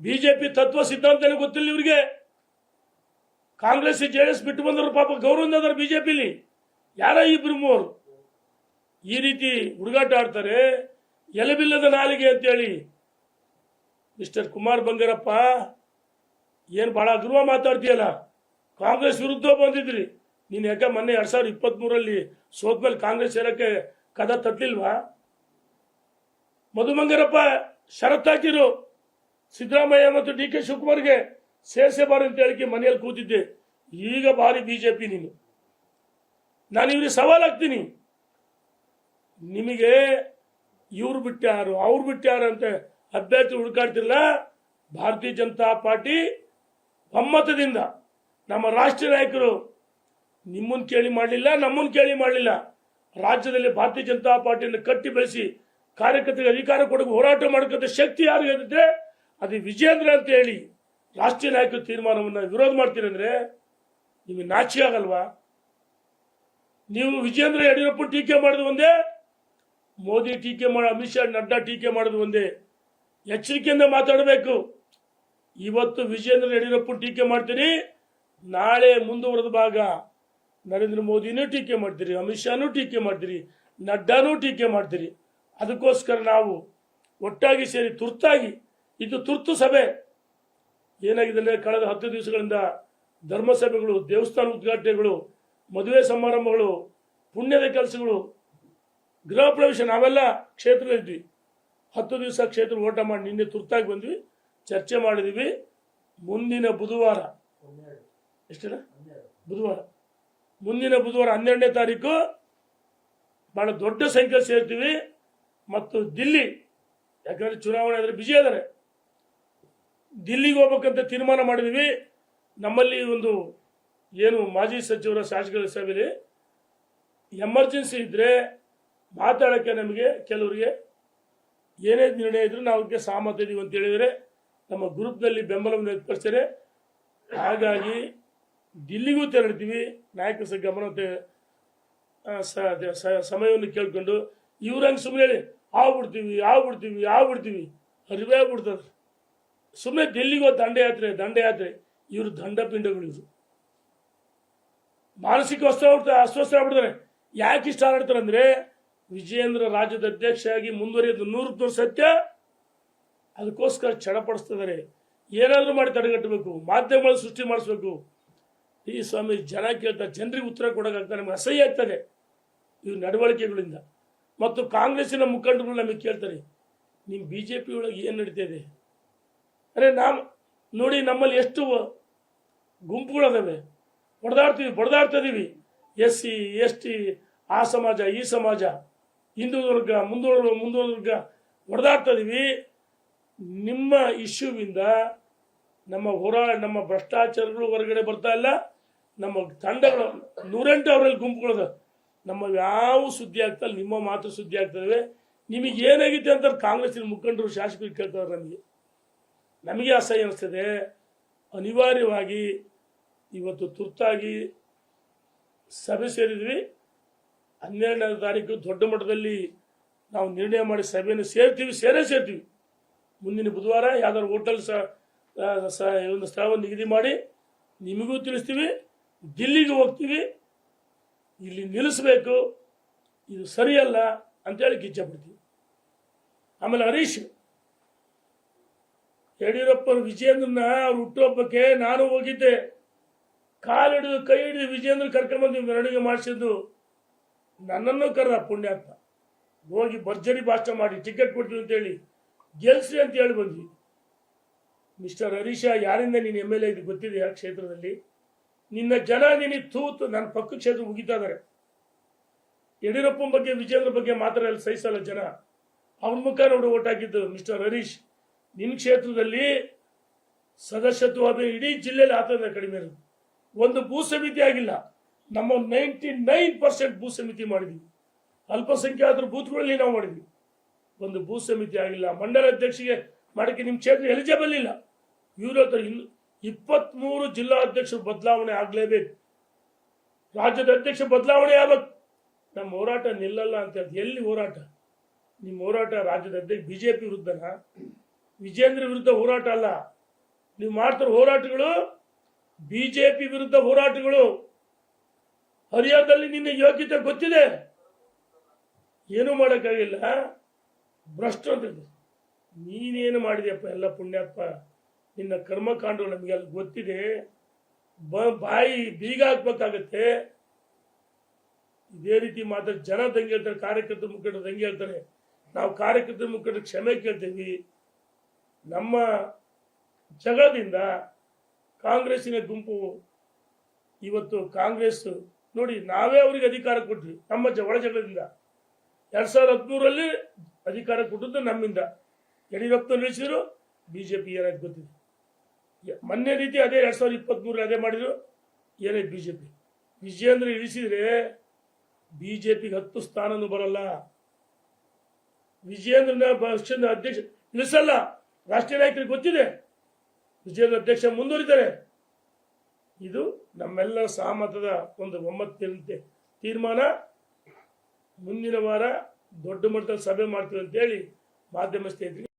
BJP ತತ್ವ ಸಿದ್ಧಾಂತನೇ ಗೊತ್ತಿಲ್ಲ ಇವರಿಗೆ. ಕಾಂಗ್ರೆಸ್ ಜೆಡಿಎಸ್ ಬಿಟ್ಟು ಬಂದರು ಪಾಪ ಗೌರವದಿಂದ ಅದಾರ ಬಿಜೆಪಿಲಿ. ಯಾರ ಇಬ್ರು ಮೂವರು ಈ ರೀತಿ ಹುಡುಗಾಟ ಆಡ್ತಾರೆ. ಎಲೆಬಿಲ್ಲದ ನಾಲಿಗೆ ಅಂತೇಳಿ ಮಿಸ್ಟರ್ ಕುಮಾರ್ ಬಂಗಾರಪ್ಪ ಏನು ಭಾಳ ಅಗ್ರವ ಮಾತಾಡ್ತೀಯಲ್ಲ. ಕಾಂಗ್ರೆಸ್ ವಿರುದ್ಧ ಬಂದಿದ್ರಿ ನೀನು. ಯಾಕೆ ಮೊನ್ನೆ 2023 ಸೋತ್ಮೇಲೆ ಕಾಂಗ್ರೆಸ್ ಸೇರಕ್ಕೆ ಕದ ತಟ್ಟಲಿಲ್ವಾ? ಮಧು ಬಂಗಾರಪ್ಪ ಷರತ್ತಾಕಿರು ಸಿದ್ದರಾಮಯ್ಯ ಮತ್ತು ಡಿ ಕೆ ಶಿವಕುಮಾರ್ಗೆ ಸೇರಿಸಬಾರದು ಅಂತ ಹೇಳಿಕೆ ಮನೆಯಲ್ಲಿ ಕೂತಿದ್ದೆ. ಈಗ ಭಾರಿ ಬಿಜೆಪಿ ನೀನು. ನಾನು ಇವ್ರಿಗೆ ಸವಾಲು ಹಾಕ್ತೀನಿ. ನಿಮಗೆ ಇವ್ರು ಬಿಟ್ಟ್ಯಾರು ಅವ್ರು ಬಿಟ್ಟ್ಯಾರು ಅಂತ ಅಭ್ಯರ್ಥಿ ಹುಡುಕಾಡ್ತಿಲ್ಲ. ಭಾರತೀಯ ಜನತಾ ಪಾರ್ಟಿ ಒಮ್ಮತದಿಂದ ನಮ್ಮ ರಾಷ್ಟ್ರೀಯ ನಾಯಕರು ನಿಮ್ಮನ್ನು ಕೇಳಿ ಮಾಡಲಿಲ್ಲ, ನಮ್ಮನ್ನು ಕೇಳಿ ಮಾಡಲಿಲ್ಲ. ರಾಜ್ಯದಲ್ಲಿ ಭಾರತೀಯ ಜನತಾ ಪಾರ್ಟಿಯನ್ನು ಕಟ್ಟಿ ಬೆಳೆಸಿ ಕಾರ್ಯಕರ್ತರಿಗೆ ಅಧಿಕಾರ ಕೊಡಕ್ಕೆ ಹೋರಾಟ ಮಾಡಕ್ಕಂಥ ಶಕ್ತಿ ಯಾರು ಹೇಳಿದ್ರೆ ಅದು ವಿಜೇಂದ್ರ ಅಂತ ಹೇಳಿ ರಾಷ್ಟ್ರೀಯ ನಾಯಕರ ತೀರ್ಮಾನವನ್ನು ವಿರೋಧ ಮಾಡ್ತೀರಂದ್ರೆ ನಿಮಗೆ ನಾಚಿಕೆ ಆಗಲ್ವಾ? ನೀವು ವಿಜೇಂದ್ರ ಯಡಿಯೂರಪ್ಪ ಟೀಕೆ ಮಾಡೋದು ಒಂದೇ, ಮೋದಿ ಟೀಕೆ ಮಾಡಿ, ಅಮಿತ್ ಶಾ ನಡ್ಡಾ ಟೀಕೆ ಮಾಡೋದು ಒಂದೇ. ಎಚ್ಚರಿಕೆಯಿಂದ ಮಾತಾಡಬೇಕು. ಇವತ್ತು ವಿಜೇಂದ್ರ ಯಡಿಯೂರಪ್ಪ ಟೀಕೆ ಮಾಡ್ತೀರಿ, ನಾಳೆ ಮುಂದುವರೆದ ಭಾಗ ನರೇಂದ್ರ ಮೋದಿನೂ ಟೀಕೆ ಮಾಡ್ತೀರಿ, ಅಮಿತ್ ಶಾನೂ ಟೀಕೆ ಮಾಡ್ತೀರಿ, ನಡ್ಡಾನೂ ಟೀಕೆ ಮಾಡ್ತೀರಿ. ಅದಕ್ಕೋಸ್ಕರ ನಾವು ಒಟ್ಟಾಗಿ ಸೇರಿ ತುರ್ತಾಗಿ, ಇದು ತುರ್ತು ಸಭೆ ಏನಾಗಿದೆ, ಕಳೆದ 10 ದಿವಸಗಳಿಂದ ಧರ್ಮಸಭೆಗಳು, ದೇವಸ್ಥಾನ ಉದ್ಘಾಟನೆಗಳು, ಮದುವೆ ಸಮಾರಂಭಗಳು, ಪುಣ್ಯದ ಕೆಲಸಗಳು, ಗೃಹ ಪ್ರವೇಶ, ನಾವೆಲ್ಲ ಕ್ಷೇತ್ರದಲ್ಲಿದ್ವಿ. 10 ದಿವಸ ಕ್ಷೇತ್ರ ಓಟ ಮಾಡಿ ನಿನ್ನೆ ತುರ್ತಾಗಿ ಬಂದ್ವಿ, ಚರ್ಚೆ ಮಾಡಿದ್ವಿ. ಮುಂದಿನ ಬುಧವಾರ, ಎಷ್ಟಿಲ್ಲ ಬುಧವಾರ, ಮುಂದಿನ ಬುಧವಾರ 12ನೇ ತಾರೀಕು ಬಹಳ ದೊಡ್ಡ ಸಂಖ್ಯೆ ಸೇರ್ತೀವಿ. ಮತ್ತು ದಿಲ್ಲಿ, ಯಾಕಂದ್ರೆ ಚುನಾವಣೆ ಆದರೆ ಬಿಜಿ ಆದರೆ ದಿಲ್ಲಿಗೆ ಹೋಗ್ಬೇಕಂತ ತೀರ್ಮಾನ ಮಾಡಿದ್ವಿ. ನಮ್ಮಲ್ಲಿ ಒಂದು ಏನು ಮಾಜಿ ಸಚಿವರ ಶಾಸಕರ ಸಭೆಯಲ್ಲಿ ಎಮರ್ಜೆನ್ಸಿ ಇದ್ರೆ ಮಾತಾಡೋಕ್ಕೆ ನಮಗೆ ಕೆಲವರಿಗೆ ಏನೇ ನಿರ್ಣಯ ಇದ್ರೂ ನಾವು ಅದಕ್ಕೆ ಸಹಮತ ಇದೀವಿ ಅಂತ ಹೇಳಿದರೆ ನಮ್ಮ ಗ್ರೂಪ್ನಲ್ಲಿ ಬೆಂಬಲವನ್ನು ವ್ಯಕ್ತಪಡಿಸ್ತಾರೆ. ಹಾಗಾಗಿ ದಿಲ್ಲಿಗೂ ತೆರಳ್ತೀವಿ. ನಾಯಕರ ಗಮನ ಸಮಯವನ್ನು ಕೇಳ್ಕೊಂಡು ಇವ್ರಂಗೆ ಸುಮ್ಮನೆ ಹೇಳಿ ಆಗ್ಬಿಡ್ತೀವಿ ಅರಿವೇ ಆಗ್ಬಿಡ್ತದೆ. ಸುಮ್ಮನೆ ದಿಲ್ಲಿಗೋ ದಂಡಯಾತ್ರೆ ಇವರು ದಂಡಪಿಂಡಗಳು. ಇವರು ಮಾನಸಿಕ ಅಸ್ವಸ್ಥ ಆಗ್ಬಿಡ್ತಾರೆ. ಯಾಕೆ ಇಷ್ಟ ಆಡ್ತಾರೆ ಅಂದ್ರೆ ವಿಜೇಂದ್ರ ರಾಜ್ಯದ ಅಧ್ಯಕ್ಷರಾಗಿ ಮುಂದುವರಿಯೋದು 100% ಸತ್ಯ. ಅದಕ್ಕೋಸ್ಕರ ಚಡಪಡಿಸ್ತಿದ್ದಾರೆ. ಏನಾದರೂ ಮಾಡಿ ತಡೆಗಟ್ಟಬೇಕು, ಮಾಧ್ಯಮಗಳು ಸೃಷ್ಟಿ ಮಾಡಿಸ್ಬೇಕು. ಈ ಸ್ವಾಮಿ ಜನ ಕೇಳ್ತಾರೆ, ಜನರಿಗೆ ಉತ್ತರ ಕೊಡೋಕ್ಕಾಗ್ತದೆ. ನಮಗೆ ಅಸಹ್ಯ ಆಗ್ತದೆ ಇವ್ರ ನಡವಳಿಕೆಗಳಿಂದ. ಮತ್ತು ಕಾಂಗ್ರೆಸ್ಸಿನ ಮುಖಂಡರು ನಮಗೆ ಕೇಳ್ತಾರೆ, ನಿಮ್ಮ ಬಿಜೆಪಿ ಒಳಗೆ ಏನು ನಡೀತಾ ಇದೆ? ಅರೆ ನೋಡಿ ನಮ್ಮಲ್ಲಿ ಎಷ್ಟು ಗುಂಪುಗಳದಾವೆ, ಬಡದಾಡ್ತಿದೀವಿ. SC ST ಆ ಸಮಾಜ ಈ ಸಮಾಜ, ಹಿಂದೂ ವರ್ಗ ಮುಂದುವರ್ಗ ಹೊಡೆದಾಡ್ತಾ ಇದೀವಿ. ನಿಮ್ಮ ಇಶ್ಯೂವಿಂದ ನಮ್ಮ ಭ್ರಷ್ಟಾಚಾರಗಳು ಹೊರಗಡೆ ಬರ್ತಾ ಇಲ್ಲ. ನಮ್ಮ ತಂಡಗಳು 108 ಅವರಲ್ಲಿ ಗುಂಪುಗಳದ, ನಮ್ಮ ಯಾವ ಸುದ್ದಿ ಆಗ್ತಾ ಇಲ್ಲ, ನಿಮ್ಮ ಮಾತ್ರ ಸುದ್ದಿ ಆಗ್ತದೆ. ನಿಮಗೆ ಏನಾಗಿದೆ ಅಂತ ಕಾಂಗ್ರೆಸ್ಸಿನ ಮುಖಂಡರು ಶಾಸಕರು ಕೇಳ್ತಾರೆ. ನಮಗೆ ಅಸಹ್ಯ ಅನಿಸ್ತದೆ. ಅನಿವಾರ್ಯವಾಗಿ ಇವತ್ತು ತುರ್ತಾಗಿ ಸಭೆ ಸೇರಿದ್ವಿ. 12ನೇ ತಾರೀಕು ದೊಡ್ಡ ಮಟ್ಟದಲ್ಲಿ ನಾವು ನಿರ್ಣಯ ಮಾಡಿ ಸಭೆಯನ್ನು ಸೇರ್ತೀವಿ. ಮುಂದಿನ ಬುಧವಾರ ಯಾವ್ದಾದ್ರು ಹೋಟೆಲ್ ಒಂದು ಸ್ಥಳವನ್ನು ನಿಗದಿ ಮಾಡಿ ನಿಮಗೂ ತಿಳಿಸ್ತೀವಿ. ದಿಲ್ಲಿಗೆ ಹೋಗ್ತೀವಿ. ಇಲ್ಲಿ ನಿಲ್ಲಿಸಬೇಕು, ಇದು ಸರಿಯಲ್ಲ ಅಂತೇಳಿ ಕಿಚ್ಚಪಡ್ತೀವಿ. ಆಮೇಲೆ ಹರೀಶ್ ಯಡಿಯೂರಪ್ಪನ ವಿಜೇಂದ್ರನ ಅವ್ರ ಹುಟ್ಟುಹಬ್ಬಕ್ಕೆ ನಾನು ಹೋಗಿದ್ದೆ. ಕಾಲಿಡಿದು ಕೈ ಹಿಡಿದು ವಿಜೇಂದ್ರ ಕರ್ಕೊಂಡ್ಬಂದು ಮೆರವಣಿಗೆ ಮಾಡಿಸಿದ್ದು. ನನ್ನನ್ನು ಕರೆದ ಪುಣ್ಯಾತ್ಮ. ಹೋಗಿ ಭರ್ಜರಿ ಭಾಷಣ ಮಾಡಿ ಟಿಕೆಟ್ ಕೊಡ್ತೀವಿ ಅಂತೇಳಿ ಗೆಲ್ಸಿ ಅಂತ ಹೇಳಿ ಬಂದ್ವಿ. ಮಿಸ್ಟರ್ ಹರೀಶ, ಯಾರಿಂದ ನೀನು MLA ಇದು ಗೊತ್ತಿದೆಯಾ? ಕ್ಷೇತ್ರದಲ್ಲಿ ನಿನ್ನ ಜನ ನಿನಗೆ ತೂತು ನನ್ನ ಪಕ್ಕ ಕ್ಷೇತ್ರ ಮುಗಿತಾ ಇದಾರೆ. ಯಡಿಯೂರಪ್ಪನ ಬಗ್ಗೆ ವಿಜೇಂದ್ರ ಬಗ್ಗೆ ಮಾತ್ರ ಅಲ್ಲಿ ಸಹಿಸಲ್ಲ ಜನ. ಅವನ ಮುಖ ನೋಡಿ ಓಟ್ ಹಾಕಿದ್ದು. ಮಿಸ್ಟರ್ ಹರೀಶ್, ನಿನ್ನ ಕ್ಷೇತ್ರದಲ್ಲಿ ಸದಸ್ಯತ್ವ ಇಡೀ ಜಿಲ್ಲೆಯಲ್ಲಿ ಆತದ ಕಡಿಮೆ ಇರೋದು. ಒಂದು ಭೂ ಸಮಿತಿ ಆಗಿಲ್ಲ. ನಮ್ಮ 99% ಭೂ ಸಮಿತಿ ಮಾಡಿದ್ವಿ. ಅಲ್ಪಸಂಖ್ಯಾತರ ಬೂತ್ಗಳಲ್ಲಿ ನಾವು ಮಾಡಿದ್ವಿ. ಒಂದು ಭೂ ಸಮಿತಿ ಆಗಿಲ್ಲ. ಮಂಡಲ ಅಧ್ಯಕ್ಷಿಗೆ ಮಾಡಕ್ಕೆ ನಿಮ್ಮ ಕ್ಷೇತ್ರ ಎಲಿಜಿಬಲ್ ಇಲ್ಲ. ಇವರು 23 ಜಿಲ್ಲಾ ಅಧ್ಯಕ್ಷರು ಬದಲಾವಣೆ ಆಗಲೇಬೇಕು. ರಾಜ್ಯದ ಅಧ್ಯಕ್ಷ ಬದಲಾವಣೆ ಆಗಬೇಕು. ನಮ್ಮ ಹೋರಾಟ ನಿಲ್ಲಲ್ಲ ಅಂತ. ಎಲ್ಲಿ ಹೋರಾಟ? ನಿಮ್ಮ ಹೋರಾಟ ರಾಜ್ಯದ ಅಧ್ಯಕ್ಷ ಬಿಜೆಪಿ ವಿರುದ್ಧನಾ? ವಿಜೇಂದ್ರ ವಿರುದ್ಧ ಹೋರಾಟ ಅಲ್ಲ. ನೀವು ಮಾಡ್ತಿರೋ ಹೋರಾಟಗಳು ಬಿಜೆಪಿ ವಿರುದ್ಧ ಹೋರಾಟಗಳು. ಹರಿಯಾಣದಲ್ಲಿ ನಿನ್ನ ಯೋಗ್ಯತೆ ಗೊತ್ತಿದೆ, ಏನೂ ಮಾಡೋಕ್ಕಾಗಿಲ್ಲ. ಭ್ರಷ್ಟ ಅಂತ ನೀನೇನು ಮಾಡಿದೆಯಪ್ಪ ಎಲ್ಲ ಪುಣ್ಯಪ್ಪ. ನಿನ್ನ ಕರ್ಮಕಾಂಡಗಳು ನಮಗೆಲ್ಲ ಗೊತ್ತಿದೆ. ಬಾಯಿ ಬೀಗ ಹಾಕ್ಬೇಕಾಗತ್ತೆ. ಇದೇ ರೀತಿ ಮಾತ್ರ ಜನ ದಂಗೆ ಹೇಳ್ತಾರೆ, ಕಾರ್ಯಕರ್ತರ ಮುಖಂಡರು ದಂಗೆ ಹೇಳ್ತಾರೆ. ನಾವು ಕಾರ್ಯಕರ್ತರ ಮುಖಂಡರು ಕ್ಷಮೆ ಕೇಳ್ತೇವೆ. ನಮ್ಮ ಜಗಳದಿಂದ ಕಾಂಗ್ರೆಸ್ಸಿನ ಗುಂಪು ಇವತ್ತು ಕಾಂಗ್ರೆಸ್ ನೋಡಿ, ನಾವೇ ಅವರಿಗೆ ಅಧಿಕಾರ ಕೊಟ್ವಿ ನಮ್ಮ ಒಳ ಜಗಳದಿಂದ. 2013 ಅಧಿಕಾರ ಕೊಟ್ಟದ್ದು ನಮ್ಮಿಂದ. ಯಡಿಯೂರಪ್ಪ ನಿಲ್ಲಿಸಿದ್ರು, ಬಿಜೆಪಿ ಏನಾಯ್ತು ಗೊತ್ತಿದೆ. ಮೊನ್ನೆ ರೀತಿ ಅದೇ 2023 ಅದೇ ಮಾಡಿದ್ರು, ಏನಾಯ್ತು ಬಿಜೆಪಿ. ವಿಜೇಂದ್ರ ಇಳಿಸಿದ್ರೆ ಬಿಜೆಪಿಗೆ 10 ಸ್ಥಾನನೂ ಬರಲ್ಲ. ವಿಜೇಂದ್ರನ ಪಕ್ಷದ ಅಧ್ಯಕ್ಷ ಇಳಿಸಲ್ಲ. ರಾಷ್ಟ್ರೀಯ ನಾಯಕರಿಗೆ ಗೊತ್ತಿದೆ, ವಿಜೇಂದ್ರ ಅಧ್ಯಕ್ಷ ಮುಂದುವರಿತಾರೆ. ಇದು ನಮ್ಮೆಲ್ಲರ ಸಹಮತದ ಒಂದು ಒಮ್ಮತ್ತಿನಂತೆ ತೀರ್ಮಾನ. ಮುಂದಿನ ವಾರ ದೊಡ್ಡ ಮಟ್ಟದಲ್ಲಿ ಸಭೆ ಮಾಡ್ತೀವಿ ಅಂತೇಳಿ ಮಾಧ್ಯಮ ಸ್ನೇಹಿತರಿಗೆ